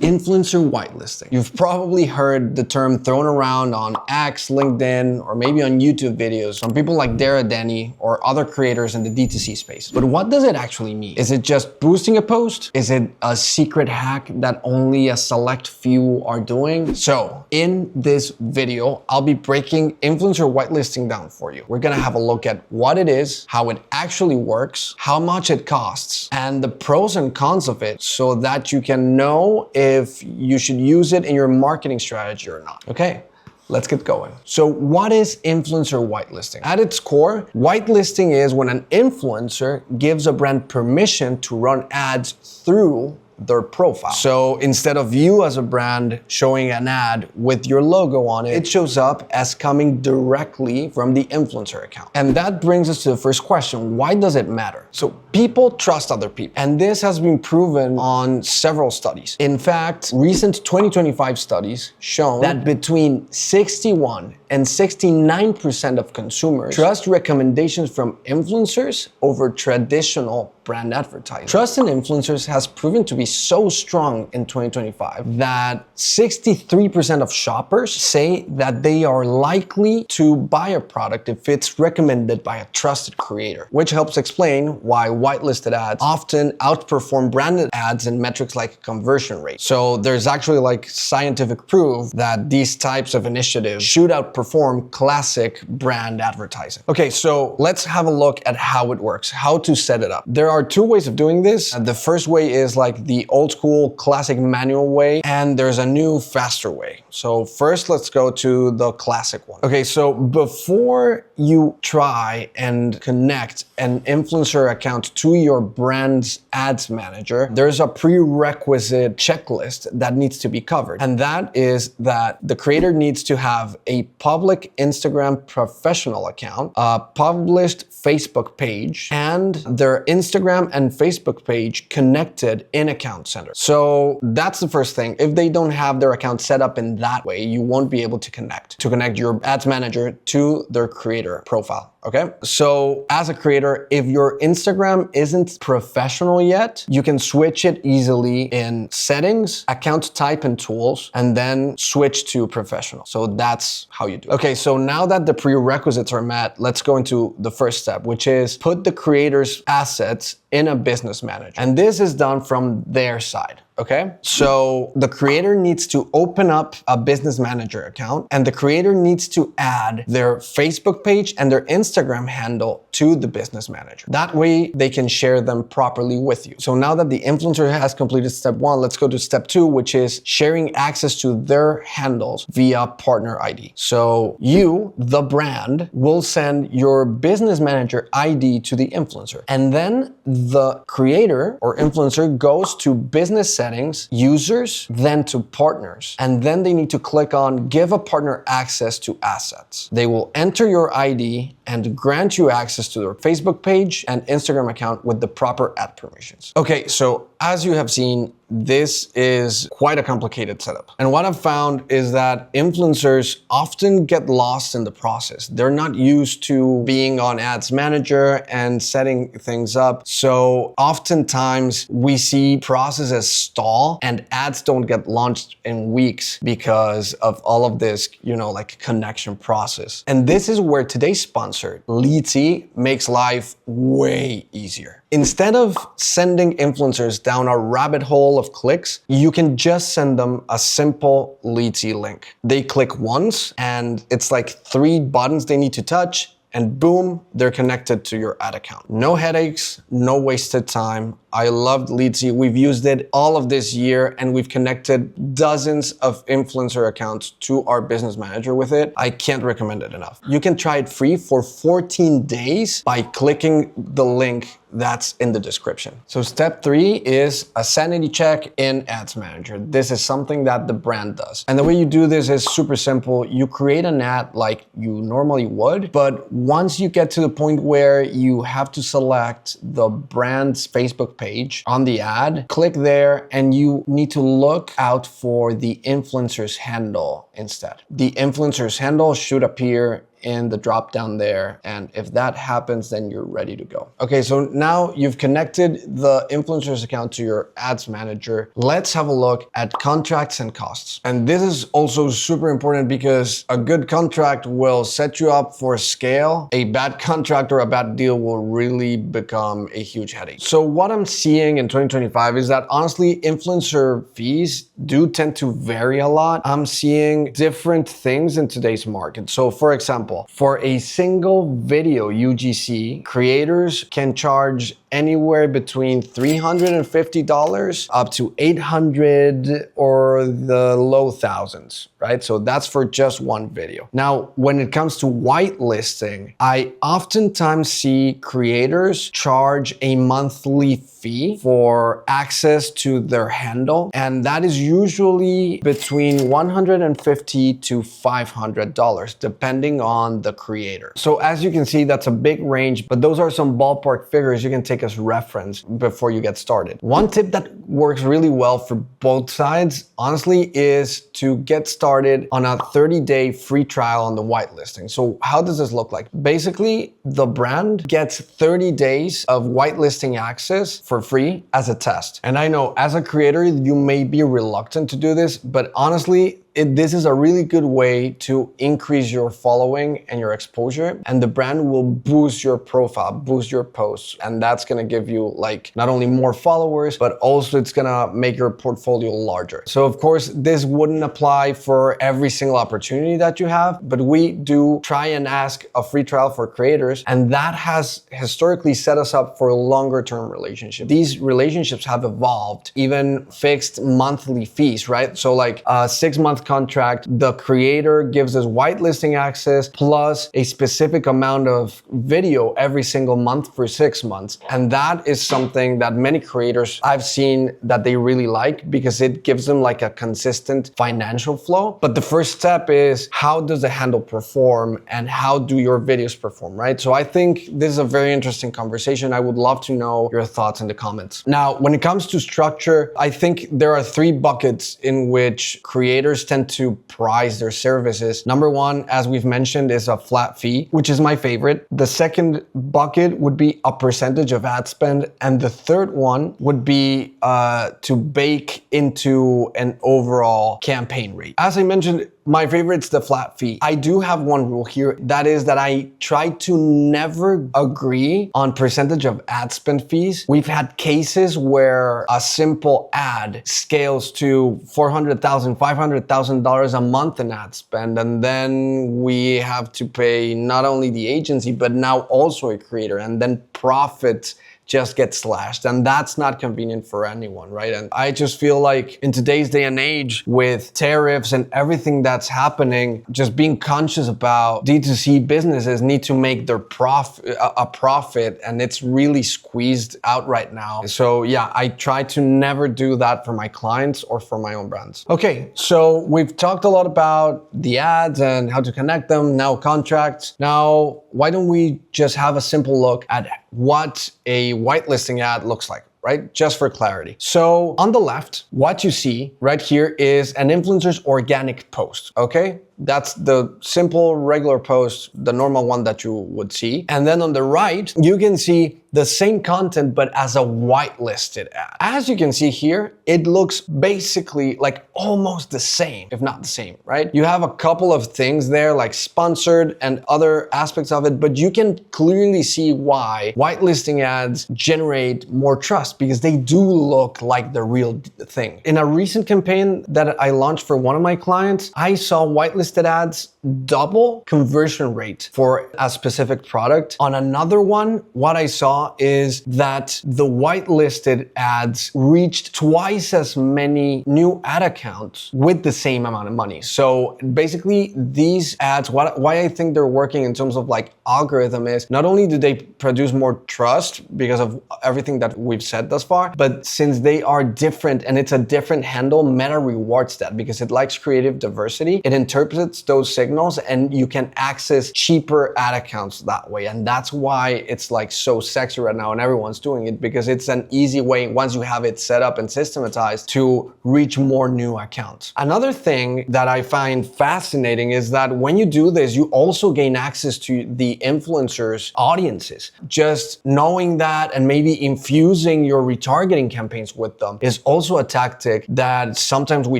Influencer whitelisting. You've probably heard the term thrown around on X, LinkedIn, or maybe on YouTube videos from people like Denny or other creators in the D2C space. But what does it actually mean? Is it just boosting a post? Is it a secret hack that only a select few are doing? So in this video, I'll be breaking influencer whitelisting down for you. We're gonna have a look at what it is, how it actually works, how much it costs, and the pros and cons of it so that you can know if you should use it in your marketing strategy or not. Okay, let's get going. So what is influencer whitelisting? At its core, whitelisting is when an influencer gives a brand permission to run ads through their profile. So instead of you as a brand showing an ad with your logo on it, it shows up as coming directly from the influencer account. And that brings us to the first question: why does it matter? So people trust other people, and this has been proven on several studies. In fact, recent 2025 studies show that between 61 and 69% of consumers trust recommendations from influencers over traditional brand advertising. Trust in influencers has proven to be so strong in 2025 that 63% of shoppers say that they are likely to buy a product if it's recommended by a trusted creator, which helps explain why whitelisted ads often outperform branded ads in metrics like conversion rate. So there's actually like scientific proof that these types of initiatives should outperform classic brand advertising. Okay, so let's have a look at how it works, how to set it up. There are two ways of doing this. The first way is like the old school classic manual way, and there's a new faster way. So first, let's go to the classic one. Okay, so before you try and connect an influencer account to your brand's ads manager, there's a prerequisite checklist that needs to be covered. And that is that the creator needs to have a public Instagram professional account, a published Facebook page, and their Instagram and Facebook page connected in Account Center. So that's the first thing. If they don't have their account set up in that way, you won't be able to connect your ads manager to their creator profile. Okay, so as a creator, if your Instagram isn't professional yet, you can switch it easily in settings, account type and tools, and then switch to professional. So that's how you do it. Okay, so now that the prerequisites are met, let's go into the first step, which is put the creator's assets in a business manager. And this is done from their side. Okay, so the creator needs to open up a business manager account, and the creator needs to add their Facebook page and their Instagram handle to the business manager. That way they can share them properly with you. So now that the influencer has completed step one, let's go to step two, which is sharing access to their handles via partner ID. So you, the brand, will send your business manager ID to the influencer, and then the creator or influencer goes to business settings, users, then to partners, and then they need to click on give a partner access to assets. They will enter your ID and grant you access to their Facebook page and Instagram account with the proper ad permissions. Okay, so as you have seen, this is quite a complicated setup. And what I've found is that influencers often get lost in the process. They're not used to being on Ads Manager and setting things up. So oftentimes we see processes stall and ads don't get launched in weeks because of all of this, like connection process. And this is where today's sponsor, Leadsie, makes life way easier. Instead of sending influencers down a rabbit hole of clicks, you can just send them a simple Leadsie link. They click once and it's like 3 buttons they need to touch, and boom, they're connected to your ad account. No headaches, no wasted time. I loved Leadsie. We've used it all of this year and we've connected dozens of influencer accounts to our business manager with it. I can't recommend it enough. You can try it free for 14 days by clicking the link that's in the description. So step 3 is a sanity check in Ads Manager. This is something that the brand does. And the way you do this is super simple. You create an ad like you normally would, but once you get to the point where you have to select the brand's Facebook page on the ad, click there and you need to look out for the influencer's handle instead. The influencer's handle should appear in the drop down there. And if that happens, then you're ready to go. Okay, so now you've connected the influencer's account to your ads manager. Let's have a look at contracts and costs. And this is also super important because a good contract will set you up for scale. A bad contract or a bad deal will really become a huge headache. So what I'm seeing in 2025 is that honestly, influencer fees do tend to vary a lot. I'm seeing different things in today's market. So for example, for a single video UGC, creators can charge anywhere between $350 up to $800 or the low thousands, right? So that's for just one video. Now, when it comes to whitelisting, I oftentimes see creators charge a monthly fee for access to their handle, and that is usually between $150 to $500 depending on the creator. So as you can see, that's a big range, but those are some ballpark figures you can take as reference before you get started. One tip that works really well for both sides, honestly, is to get started on a 30-day free trial on the whitelisting. So how does this look like? Basically, the brand gets 30 days of whitelisting access for free as a test. And I know as a creator, you may be reluctant to do this, but honestly, this is a really good way to increase your following and your exposure, and the brand will boost your profile, boost your posts, and that's gonna give you like not only more followers, but also it's gonna make your portfolio larger. So of course, this wouldn't apply for every single opportunity that you have, but we do try and ask a free trial for creators, and that has historically set us up for a longer term relationship. These relationships have evolved, even fixed monthly fees, right? So like a 6-month contract, the creator gives us whitelisting access plus a specific amount of video every single month for 6 months. And that is something that many creators I've seen that they really like because it gives them like a consistent financial flow. But the first step is, how does the handle perform and how do your videos perform, right? So I think this is a very interesting conversation. I would love to know your thoughts in the comments. Now, when it comes to structure, I think there are 3 buckets in which creators tend to price their services. Number one, as we've mentioned, is a flat fee, which is my favorite. The second bucket would be a percentage of ad spend. And the third one would be to bake into an overall campaign rate. As I mentioned, my favorite's the flat fee. I do have one rule here. That is that I try to never agree on percentage of ad spend fees. We've had cases where a simple ad scales to $400,000, $500,000 a month in ad spend. And then we have to pay not only the agency, but now also a creator, and then profits just get slashed, and that's not convenient for anyone, right? And I just feel like in today's day and age with tariffs and everything that's happening, just being conscious about D2C businesses need to make their profit, and it's really squeezed out right now. So yeah, I try to never do that for my clients or for my own brands. Okay, so we've talked a lot about the ads and how to connect them, now contracts. Now, why don't we just have a simple look at what a whitelisting ad looks like, right? Just for clarity. So on the left, what you see right here is an influencer's organic post, okay? That's the simple regular post, the normal one that you would see. And then on the right, you can see the same content, but as a whitelisted ad. As you can see here, it looks basically like almost the same, if not the same, right? You have a couple of things there like sponsored and other aspects of it, but you can clearly see why whitelisting ads generate more trust because they do look like the real thing. In a recent campaign that I launched for one of my clients, I saw whitelisted ads double conversion rate for a specific product. On another one, what I saw is that the whitelisted ads reached twice as many new ad accounts with the same amount of money. So basically these ads, why I think they're working in terms of like algorithm is not only do they produce more trust because of everything that we've said thus far, but since they are different and it's a different handle, Meta rewards that because it likes creative diversity. It interprets interprets those signals and you can access cheaper ad accounts that way. And that's why it's like so sexy right now and everyone's doing it, because it's an easy way, once you have it set up and systematized, to reach more new accounts. Another thing that I find fascinating is that when you do this, you also gain access to the influencers' audiences. Just knowing that and maybe infusing your retargeting campaigns with them is also a tactic that sometimes we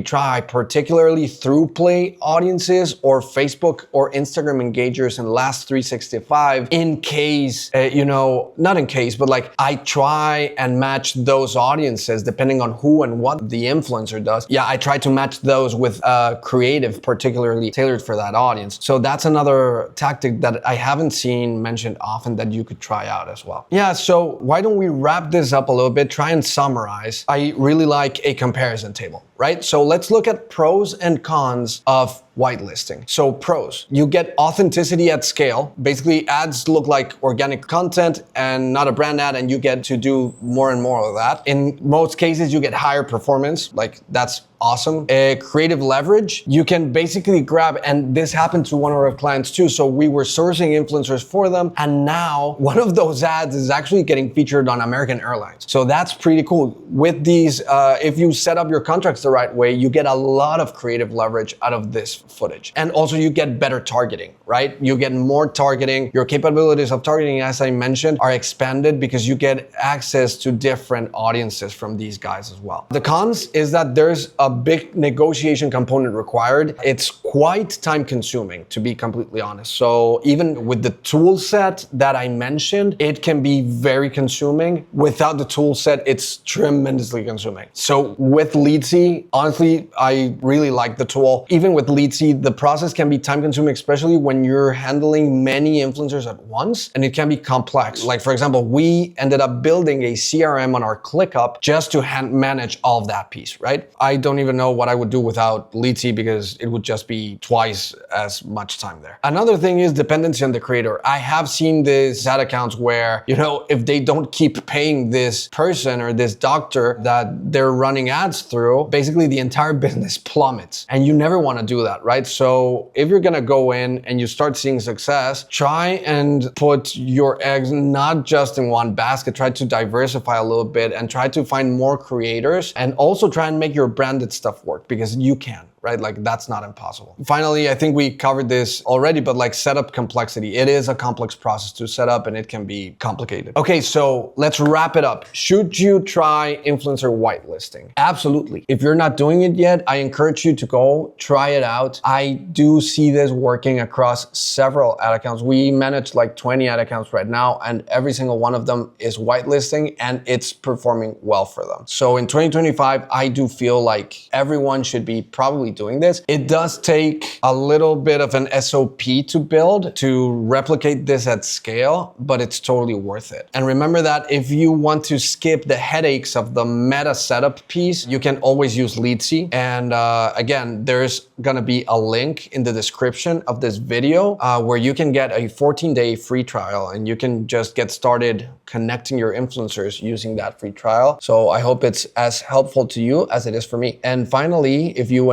try, particularly through play audiences or Facebook or Instagram engagers in Last 365, in case, not in case, but like I try and match those audiences depending on who and what the influencer does. Yeah, I try to match those with creative particularly tailored for that audience. So that's another tactic that I haven't seen mentioned often that you could try out as well. Yeah, so why don't we wrap this up a little bit, try and summarize. I really like a comparison table, right? So let's look at pros and cons of whitelisting. So pros, you get authenticity at scale. Basically, ads look like organic content and not a brand ad, and you get to do more and more of that. In most cases, you get higher performance, like that's awesome. Creative leverage, you can basically grab, and this happened to one of our clients too. So we were sourcing influencers for them, and now one of those ads is actually getting featured on American Airlines. So that's pretty cool. With these, if you set up your contracts the right way, you get a lot of creative leverage out of this footage. And also you get better targeting, right? You get more targeting. Your capabilities of targeting, as I mentioned, are expanded because you get access to different audiences from these guys as well. The cons is that there's a big negotiation component required. It's quite time consuming, to be completely honest. So even with the tool set that I mentioned, it can be very consuming. Without the tool set, it's tremendously consuming. So with Leadsie, honestly, I really like the tool. Even with Leadsie, the process can be time consuming, especially when you're handling many influencers at once, and it can be complex. Like for example, we ended up building a CRM on our ClickUp just to manage all of that piece, right? I don't even know what I would do without Leadsie because it would just be twice as much time there. Another thing is dependency on the creator. I have seen these ad accounts where, if they don't keep paying this person or this doctor that they're running ads through, basically the entire business plummets, and you never want to do that, right? So if you're gonna go in and you start seeing success, try and put your eggs not just in one basket, try to diversify a little bit and try to find more creators, and also try and make your branded stuff work, because you can, right? Like that's not impossible. Finally, I think we covered this already, but like setup complexity. It is a complex process to set up and it can be complicated. Okay, so let's wrap it up. Should you try influencer whitelisting? Absolutely. If you're not doing it yet, I encourage you to go try it out. I do see this working across several ad accounts. We manage like 20 ad accounts right now, and every single one of them is whitelisting and it's performing well for them. So in 2025, I do feel like everyone should be probably doing this. It does take a little bit of an SOP to build to replicate this at scale, but it's totally worth it. And remember that if you want to skip the headaches of the meta setup piece, you can always use Leadsie. And again, there's gonna be a link in the description of this video where you can get a 14-day free trial and you can just get started connecting your influencers using that free trial. So I hope it's as helpful to you as it is for me. And finally, if you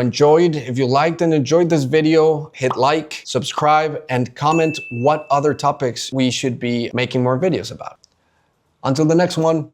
liked and enjoyed this video, hit like, subscribe, and comment what other topics we should be making more videos about. Until the next one.